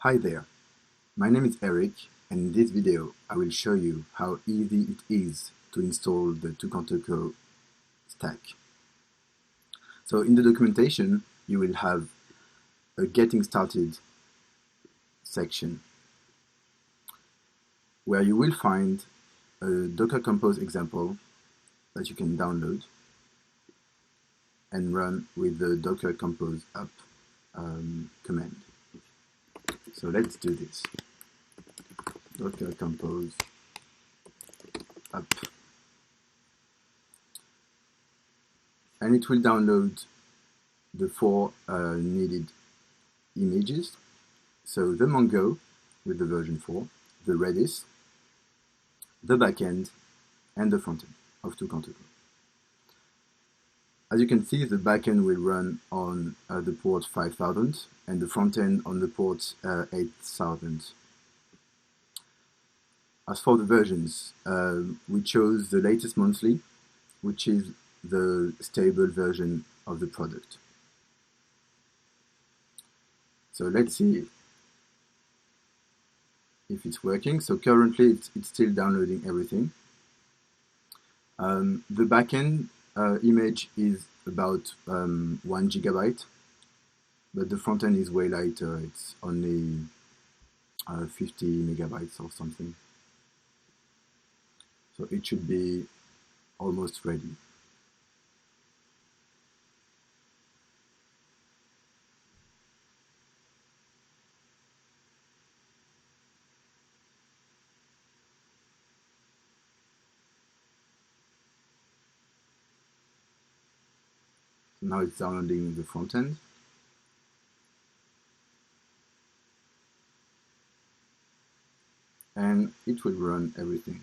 Hi there, my name is Eric, and in this video I will show you how easy it is to install the Toucan Toco stack. So in the documentation you will have a getting started section where you will find a Docker Compose example that you can download and run with the Docker Compose up command. So let's do this. Docker Compose up. And it will download the four needed images. So the Mongo with the version 4, the Redis, the backend, and the frontend of Toucan Toco. As you can see, the backend will run on the port 5000 and the frontend on the port 8000. As for the versions, we chose the latest monthly, which is the stable version of the product. So let's see if it's working. So currently it's still downloading everything. The backend image is about 1 gigabyte, but the frontend is way lighter. It's only 50 megabytes or something. So it should be almost ready. Now it's downloading the front end. And it will run everything.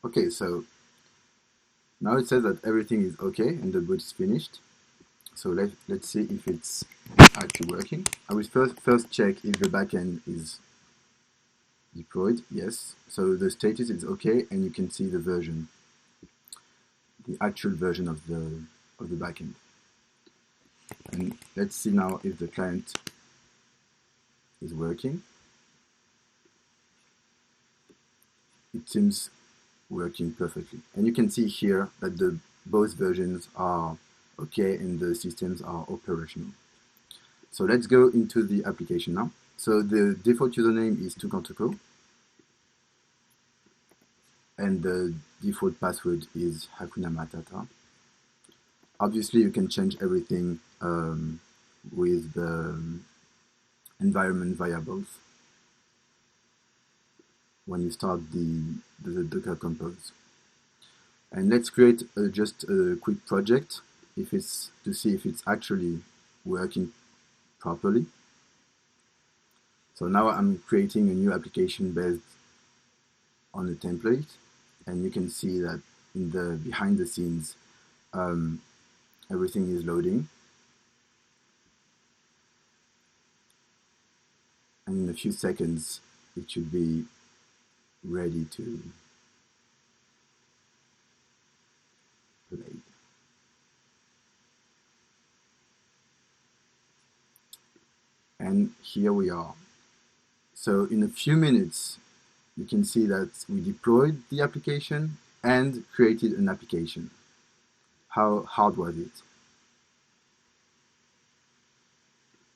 Okay, so now it says that everything is okay and the boot is finished. So let's see if it's actually working. I will first check if the backend is deployed. Yes. So the status is okay, and you can see the version, the actual version of the backend. And let's see now if the client is working. It seems working perfectly. And you can see here that both versions are okay and the systems are operational. So let's go into the application now. So the default username is Toucan Toco, and the default password is Hakuna Matata. Obviously, you can change everything with the environment variables when you start the Docker Compose. And let's create just a quick project to see if it's actually working properly. So now I'm creating a new application based on a template, and you can see that in the behind the scenes everything is loading, and in a few seconds it should be ready to play. And here we are. So in a few minutes you can see that we deployed the application and created an application. How hard was it?